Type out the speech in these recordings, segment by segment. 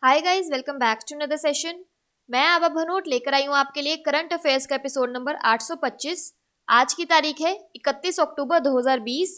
Hi guys, welcome back to another session. मैं आभा भनोट लेकर आई हूँ आपके लिए करंट अफेयर्स का एपिसोड नंबर 825। आज की तारीख है 31 अक्टूबर 2020।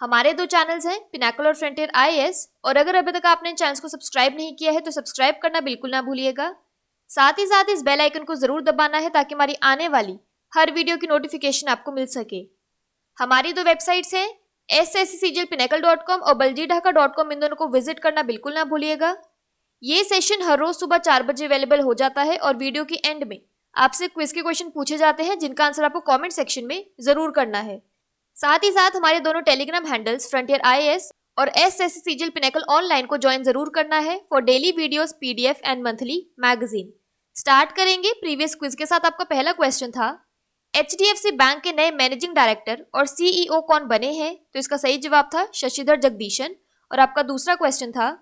हमारे दो चैनल्स हैं, पिनाकल और फ्रंटियर आईएएस, और अगर अभी तक आपने चैनल को सब्सक्राइब नहीं किया है तो सब्सक्राइब करना बिल्कुल ना भूलिएगा। साथ ही साथ इस बेल आइकन को जरूर दबाना है ताकि हमारी आने वाली हर वीडियो की नोटिफिकेशन आपको मिल सके। हमारी दो वेबसाइट्स हैं, SSCGLPinacle.com और baljeedhaka.com। इन दोनों को विजिट करना बिल्कुल ना भूलिएगा। ये सेशन हर रोज सुबह 4 बजे अवेलेबल हो जाता है और वीडियो की एंड में आपसे क्विज के क्वेश्चन पूछे जाते हैं जिनका आंसर आपको कमेंट सेक्शन में जरूर करना है। साथ ही साथ हमारे दोनों टेलीग्राम हैंडल्स फ्रंटियर आईएएस और SSCGL पिनेकल ऑनलाइन को ज्वाइन जरूर करना है for daily videos, PDF and monthly magazine. Start करेंगे प्रीवियस क्विज के साथ। आपका पहला क्वेश्चन था, HDFC बैंक के नए मैनेजिंग डायरेक्टर और CEO कौन बने हैं? तो इसका सही जवाब था शशिधर जगदीशन। और आपका दूसरा क्वेश्चन था,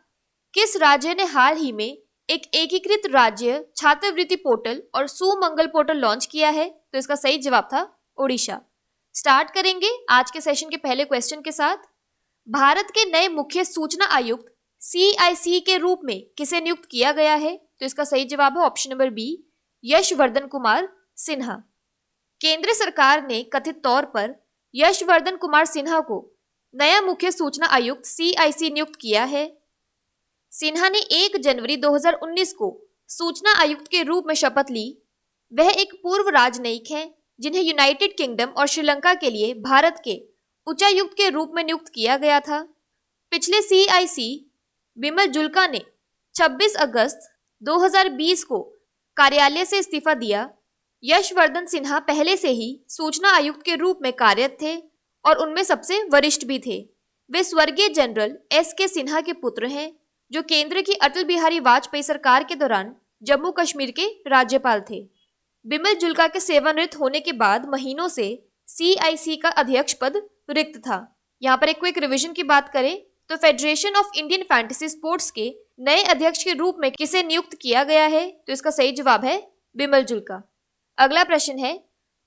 किस राज्य ने हाल ही में एक एकीकृत राज्य छात्रवृत्ति पोर्टल और सुमंगल पोर्टल लॉन्च किया है? तो इसका सही जवाब था ओडिशा। स्टार्ट करेंगे आज के सेशन के पहले क्वेश्चन के साथ। भारत के नए मुख्य सूचना आयुक्त CIC के रूप में किसे नियुक्त किया गया है? तो इसका सही जवाब है option number B, Yashvardhan Kumar Sinha. केंद्र सरकार ने कथित तौर पर यशवर्धन कुमार सिन्हा को नया मुख्य सूचना आयुक्त CIC नियुक्त किया है। सिन्हा ने 1 जनवरी 2019 को सूचना आयुक्त के रूप में शपथ ली। वह एक पूर्व राजनयिक हैं जिन्हें यूनाइटेड किंगडम और श्रीलंका के लिए भारत के उच्चायुक्त के रूप में नियुक्त किया गया था। पिछले CIC बिमल जुल्का ने 26 अगस्त 2020 को कार्यालय से इस्तीफा दिया। यशवर्धन सिन्हा पहले से ही सूचना आयुक्त के रूप में कार्यरत थे और उनमें सबसे वरिष्ठ भी थे। वे स्वर्गीय जनरल SK सिन्हा के पुत्र हैं जो केंद्र की अटल बिहारी वाजपेयी सरकार के दौरान जम्मू कश्मीर के राज्यपाल थे। बिमल जुल्का के सेवानिवृत्त होने के बाद महीनों से CIC का अध्यक्ष पद रिक्त था। यहाँ पर एक क्विक रिवीजन की बात करें तो federation of Indian fantasy sports के नए अध्यक्ष के रूप में किसे नियुक्त किया गया है? तो इसका सही जवाब है बिमल जुल्का। अगला प्रश्न है,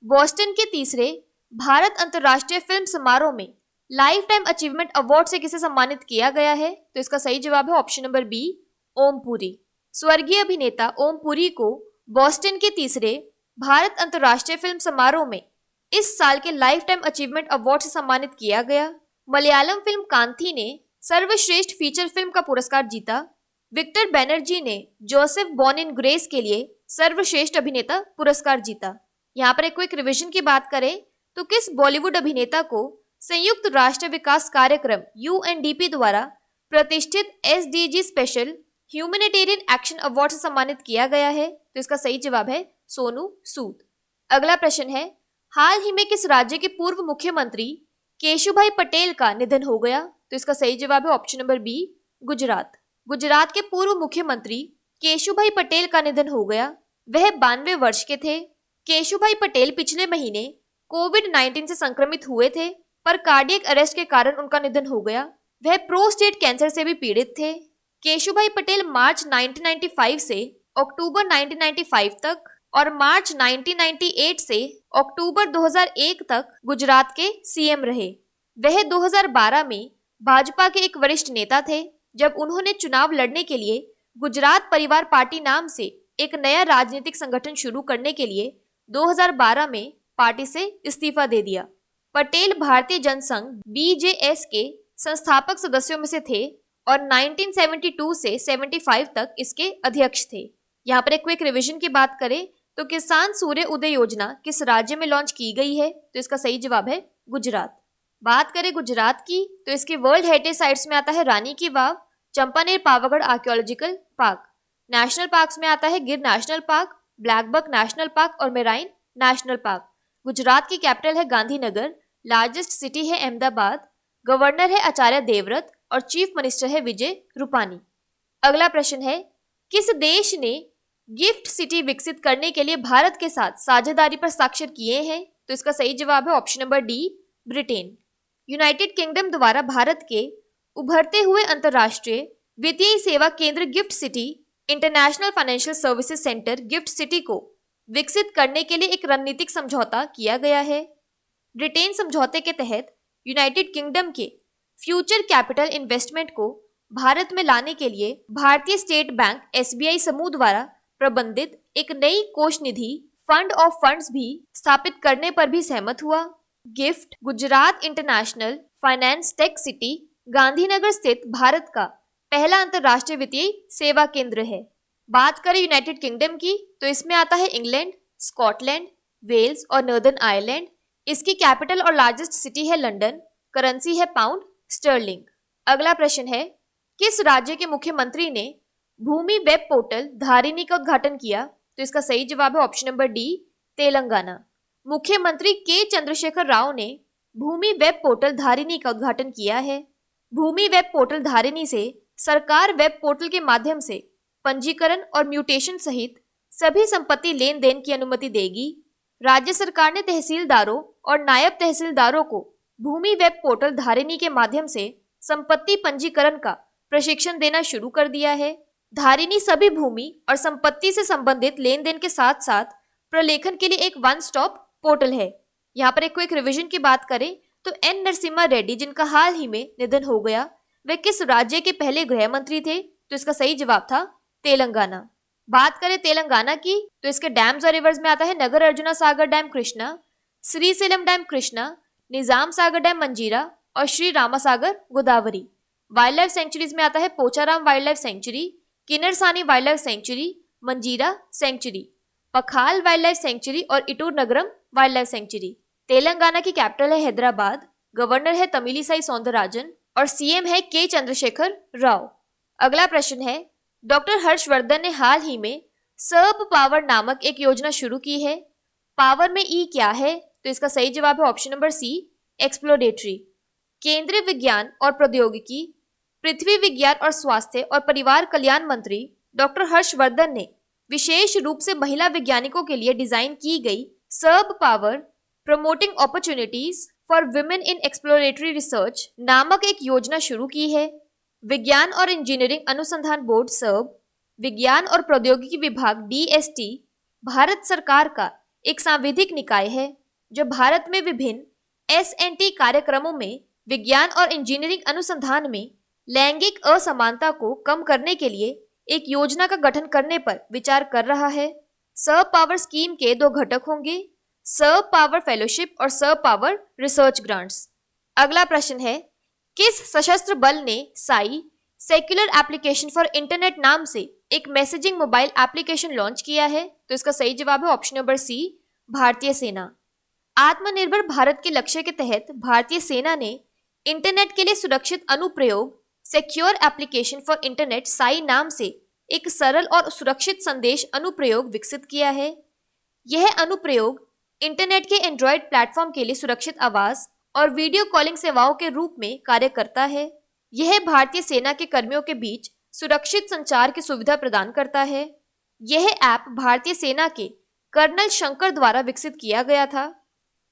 बोस्टन के तीसरे भारत अंतर्राष्ट्रीय फिल्म समारोह में लाइफ टाइम अचीवमेंट अवार्ड से किसे सम्मानित किया गया है? तो इसका सही जवाब है option number B, Om Puri. स्वर्गीय अभिनेता ओम पुरी को बोस्टन के तीसरे भारत अंतर्राष्ट्रीय फिल्म समारोह में इस साल के लाइफ टाइम अचीवमेंट अवार्ड से सम्मानित किया गया। मलयालम फिल्म कांथी ने सर्वश्रेष्ठ फीचर फिल्म का पुरस्कार जीता। विक्टर बैनर्जी ने जोसेफ बॉर्न इन ग्रेस के लिए सर्वश्रेष्ठ अभिनेता पुरस्कार जीता। यहाँ पर एक क्विक रिवीजन की बात करें तो किस बॉलीवुड अभिनेता को संयुक्त राष्ट्र विकास कार्यक्रम UNDP द्वारा प्रतिष्ठित SDG special humanitarian action award से सम्मानित किया गया है? तो इसका सही जवाब है सोनू सूद। अगला प्रश्न है, हाल ही में किस राज्य के पूर्व मुख्यमंत्री केशुभाई पटेल का निधन हो गया? तो इसका सही जवाब है option number B, Gujarat. Gujarat के पूर्व मुख्यमंत्री केशुभाई पटेल का निधन हो गया। वह 92 वर्ष के थे। केशुभाई पटेल पिछले महीने कोविड-19 से संक्रमित हुए थे पर कार्डियक अरेस्ट के कारण उनका निधन हो गया। वह प्रोस्टेट कैंसर से भी पीड़ित थे। केशुभाई पटेल मार्च 1995 से अक्टूबर 1995 तक और मार्च 1998 से अक्टूबर 2001 तक गुजरात के CM रहे। वह 2012 में भाजपा के एक वरिष्ठ नेता थे जब उन्होंने चुनाव लड़ने के लिए गुजरात परिवार पार्टी नाम से एक नया राजनीतिक संगठन शुरू करने के लिए 2012 में पार्टी से इस्तीफा दे दिया। पटेल भारतीय जनसंघ BJS के संस्थापक सदस्यों में से थे और 1972 से 75 तक इसके अध्यक्ष थे। यहाँ पर एक क्विक रिवीजन की बात करें तो किसान सूर्य उदय योजना किस राज्य में लॉन्च की गई है? तो इसका सही जवाब है गुजरात। बात करें गुजरात की तो इसके वर्ल्ड हेरिटेज साइट्स में आता है Rani ki Vav, Champaner Pavagadh archaeological park. National parks में आता है Gir national park, blackbuck national park और मेराइन नेशनल पार्क। गुजरात की कैपिटल है गांधीनगर, लार्जेस्ट सिटी है अहमदाबाद, गवर्नर है आचार्य देवव्रत और चीफ मिनिस्टर है विजय रूपानी। अगला प्रश्न है, किस देश ने गिफ्ट सिटी विकसित करने के लिए भारत के साथ साझेदारी पर हस्ताक्षर किए हैं? तो इसका सही जवाब है option number D, Britain. United kingdom द्वारा भारत के उभरते हुए अंतर्राष्ट्रीय वित्तीय सेवा केंद्र gift city international financial services centre gift city को विकसित करने के लिए एक रणनीतिक समझौता किया गया है। ब्रिटेन समझौते के तहत यूनाइटेड किंगडम के फ्यूचर कैपिटल इन्वेस्टमेंट को भारत में लाने के लिए भारतीय स्टेट बैंक SBI समूह द्वारा प्रबंधित एक नई कोष निधि फंड ऑफ फंड्स भी स्थापित करने पर भी सहमत हुआ। Gift Gujarat international finance tech city Gandhinagar स्थित भारत का पहला अंतर्राष्ट्रीय वित्तीय सेवा केंद्र है। बात करें यूनाइटेड किंगडम की तो इसमें आता है इंग्लैंड, स्कॉटलैंड, वेल्स और नॉर्दर्न आयरलैंड। इसकी कैपिटल और लार्जेस्ट सिटी है लंदन। करेंसी है पाउंड स्टर्लिंग। अगला प्रश्न है, किस राज्य के मुख्यमंत्री ने भूमि वेब पोर्टल धारिनी का उद्घाटन किया? तो इसका सही जवाब है ऑप्शन नंबर डी, तेलंगाना। मुख्यमंत्री के चंद्रशेखर राव ने भूमि वेब पोर्टल धारिनी का उद्घाटन किया है। भूमि वेब पोर्टल धारिनी से सरकार वेब पोर्टल के माध्यम से पंजीकरण और म्यूटेशन सहित सभी संपत्ति लेन देन की अनुमति देगी। राज्य सरकार ने तहसीलदारों और नायब तहसीलदारों को भूमि वेब पोर्टल धारिनी के माध्यम से संपत्ति पंजीकरण का प्रशिक्षण देना शुरू कर दिया है। धारिनी सभी भूमि और संपत्ति से संबंधित लेन देन के साथ साथ प्रलेखन के लिए एक वन स्टॉप पोर्टल है। यहाँ पर एक क्विक रिवीजन की बात करें तो एन नरसिम्हा रेड्डी, जिनका हाल ही में निधन हो गया, वे किस राज्य के पहले गृह मंत्री थे? तो इसका सही जवाब था तेलंगाना। बात करें तेलंगाना की तो इसके डैम्स और रिवर्स में आता है Nagarjuna Sagar dam Krishna, Srisailam dam Krishna, Nizam Sagar dam Manjira और Sri Ramasagar Godavari. Wildlife sanctuaries में आता है Pocharam wildlife sanctuary, Kinnerasani wildlife sanctuary, Manjira sanctuary, Pakhal wildlife sanctuary और Eturu Nagaram wildlife sanctuary. Telangana की कैपिटल है हैदराबाद, गवर्नर है तमिलिसाई सौंदरराजन और सीएम है के चंद्रशेखर राव। अगला प्रश्न है, डॉक्टर हर्षवर्धन ने हाल ही में सर्ब पावर नामक एक योजना शुरू की है। पावर में ई क्या है? तो इसका सही जवाब है ऑप्शन नंबर सी, एक्सप्लोरेटरी। केंद्रीय विज्ञान और प्रौद्योगिकी, पृथ्वी विज्ञान और स्वास्थ्य और परिवार कल्याण मंत्री डॉक्टर हर्षवर्धन ने विशेष रूप से महिला वैज्ञानिकों के लिए डिजाइन की गई SERB power promoting opportunities for women in exploratory research नामक एक योजना शुरू की है। विज्ञान और इंजीनियरिंग अनुसंधान बोर्ड सर्ब, विज्ञान और प्रौद्योगिकी विभाग DST भारत सरकार का एक सांविधिक निकाय है जो भारत में विभिन्न S&T कार्यक्रमों में विज्ञान और इंजीनियरिंग अनुसंधान में लैंगिक असमानता को कम करने के लिए एक योजना का गठन करने पर विचार कर रहा है। सर्ब पावर स्कीम के दो घटक होंगे, सर्ब पावर फेलोशिप और सर्ब पावर रिसर्च ग्रांट्स। अगला प्रश्न है, किस सशस्त्र बल ने Sai secular application for internet नाम से एक मैसेजिंग मोबाइल एप्लीकेशन लॉन्च किया है? तो इसका सही जवाब है ऑप्शन नंबर सी, भारतीय सेना। आत्मनिर्भर भारत के लक्ष्य के तहत भारतीय सेना ने इंटरनेट के लिए सुरक्षित अनुप्रयोग secure application for internet Sai नाम से एक सरल और सुरक्षित संदेश अनुप्रयोग विकसित किया है। यह अनुप्रयोग इंटरनेट के एंड्रॉयड प्लेटफॉर्म के लिए सुरक्षित आवाज और वीडियो कॉलिंग सेवाओं के रूप में कार्य करता है। यह भारतीय सेना के कर्मियों के बीच सुरक्षित संचार की सुविधा प्रदान करता है। यह ऐप भारतीय सेना के कर्नल शंकर द्वारा विकसित किया गया था।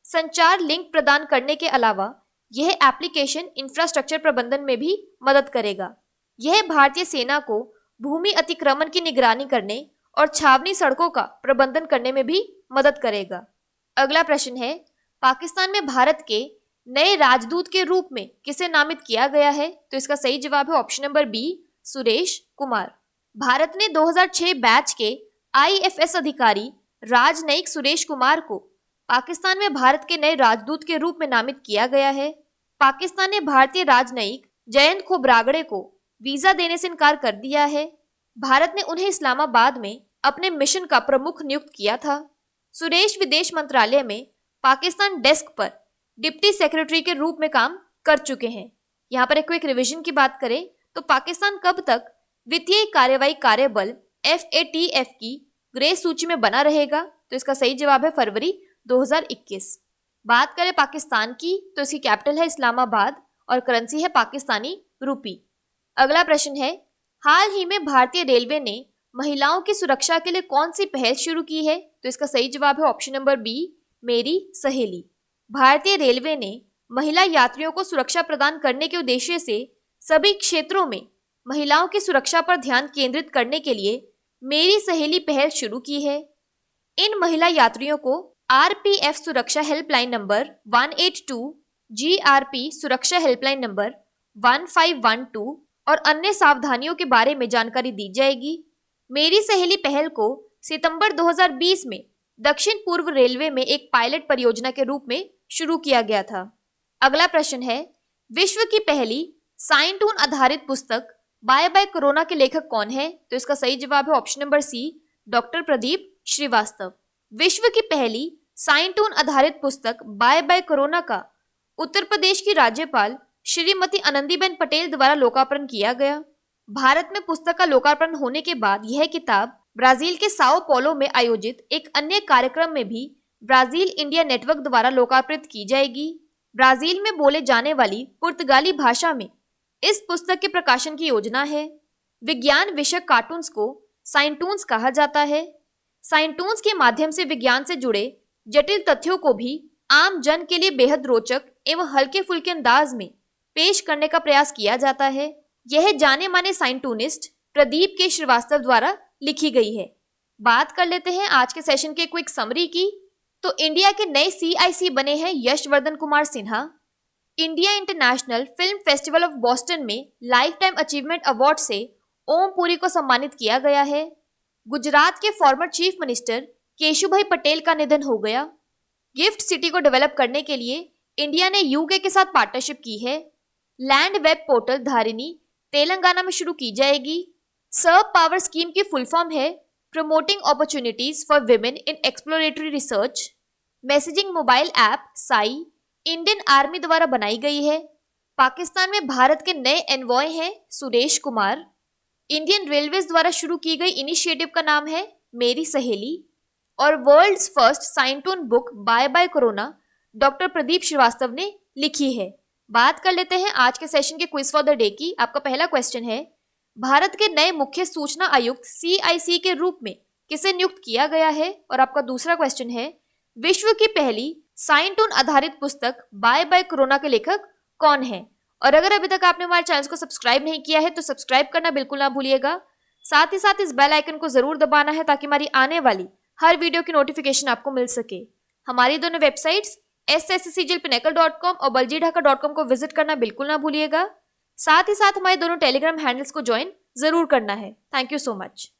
संचार लिंक प्रदान करने के अलावा यह एप्लीकेशन इंफ्रास्ट्रक्चर प्रबंधन में भी मदद करेगा। यह भारतीय सेना को भूमि अतिक्रमण की निगरानी करने और छावनी सड़कों का प्रबंधन करने में भी मदद करेगा। अगला प्रश्न है, पाकिस्तान में भारत के नए राजदूत के रूप में किसे नामित किया गया है? तो इसका सही जवाब है option number B, Suresh Kumar. Bharat ने 2006 बैच के IFS अधिकारी राजनयिक सुरेश कुमार को पाकिस्तान में भारत के नए राजदूत के रूप में नामित किया गया है। पाकिस्तान ने भारतीय राजनयिक जयंत खोब्रागड़े को वीजा देने से इनकार कर दिया है। भारत ने उन्हें इस्लामाबाद में अपने मिशन का प्रमुख नियुक्त किया था। सुरेश विदेश मंत्रालय में पाकिस्तान डेस्क पर डिप्टी सेक्रेटरी के रूप में काम कर चुके हैं। यहाँ पर एक क्विक रिवीजन की बात करें तो पाकिस्तान कब तक वित्तीय कार्यवाही कार्यबल FATF की ग्रे सूची में बना रहेगा? तो इसका सही जवाब है फरवरी 2021। बात करें पाकिस्तान की तो इसकी कैपिटल है इस्लामाबाद और करेंसी है पाकिस्तानी रूपी। अगला प्रश्न है, हाल ही में भारतीय रेलवे ने महिलाओं की सुरक्षा के लिए कौन सी पहल शुरू की है? तो इसका सही जवाब है ऑप्शन नंबर बी, मेरी सहेली। भारतीय रेलवे ने महिला यात्रियों को सुरक्षा प्रदान करने के उद्देश्य से सभी क्षेत्रों में महिलाओं की सुरक्षा पर ध्यान केंद्रित करने के लिए मेरी सहेली पहल शुरू की है। इन महिला यात्रियों को RPF सुरक्षा हेल्पलाइन नंबर 182, GRP सुरक्षा हेल्पलाइन नंबर 1512 और अन्य सावधानियों के बारे में जानकारी दी जाएगी। मेरी सहेली पहल को सितंबर 2020 में दक्षिण पूर्व रेलवे में एक पायलट परियोजना के रूप में शुरू किया गया था। अगला प्रश्न है, विश्व की पहली साइन टून आधारित पुस्तक बाय बाय कोरोना के लेखक कौन है? तो इसका सही जवाब है option number C, doctor Pradeep Srivastava. विश्व की पहली साइन टून आधारित पुस्तक बाय बाय कोरोना का उत्तर प्रदेश की राज्यपाल श्रीमती आनंदीबेन पटेल द्वारा लोकार्पण किया गया। भारत में पुस्तक का लोकार्पण होने के बाद यह किताब ब्राजील के साओ पोलो में आयोजित एक अन्य कार्यक्रम में भी ब्राजील इंडिया नेटवर्क द्वारा लोकार्पित की जाएगी। ब्राजील में बोले जाने वाली पुर्तगाली भाषा में इस पुस्तक के प्रकाशन की योजना है। विज्ञान विषयक कार्टून्स को साइंटून्स कहा जाता है। साइंटून्स के माध्यम से विज्ञान से जुड़े जटिल तथ्यों को भी आम जन के लिए बेहद रोचक एवं हल्के फुल्के अंदाज में पेश करने का प्रयास किया जाता है। यह जाने माने साइंटूनिस्ट प्रदीप के श्रीवास्तव द्वारा लिखी गई है। बात कर लेते हैं आज के सेशन के क्विक समरी की। तो इंडिया के नए CIC बने हैं Yashwardhan Kumar Sinha. India international film festival of Boston में लाइफ टाइम अचीवमेंट अवार्ड से ओम पुरी को सम्मानित किया गया है। गुजरात के former chief minister Keshubhai Patel का निधन हो गया। गिफ्ट सिटी को डेवलप करने के लिए इंडिया ने UK के साथ पार्टनरशिप की है। Land web portal Dharini Telangana में शुरू की जाएगी। सर्व पावर स्कीम की फुल फॉर्म है promoting opportunities for women in exploratory research. Messaging mobile app Sai Indian army द्वारा बनाई गई है। पाकिस्तान में भारत के नए एनवॉय हैं सुरेश कुमार। इंडियन रेलवेज द्वारा शुरू की गई इनिशिएटिव का नाम है मेरी सहेली। और world's first scientoon book bye bye corona doctor Pradeep Srivastava ने लिखी है। बात कर लेते हैं आज के सेशन के क्विज फॉर द डे की। आपका पहला क्वेश्चन है, भारत के नए मुख्य सूचना आयुक्त CIC के रूप में किसे नियुक्त किया गया है? और आपका दूसरा क्वेश्चन है, विश्व की पहली साइंटून आधारित पुस्तक बाय बाय कोरोना के लेखक कौन है? और अगर अभी तक आपने हमारे चैनल को सब्सक्राइब नहीं किया है तो सब्सक्राइब करना बिल्कुल ना भूलिएगा। साथ ही साथ इस बेल आइकन को जरूर दबाना है ताकि हमारी आने वाली हर वीडियो की नोटिफिकेशन आपको मिल सके। हमारी दोनों वेबसाइट्स sscglpinnacle.com और baljeedhaka.com को विजिट करना बिल्कुल ना भूलिएगा। साथ ही साथ हमारे दोनों टेलीग्राम हैंडल्स को ज्वाइन जरूर करना है। Thank you so much.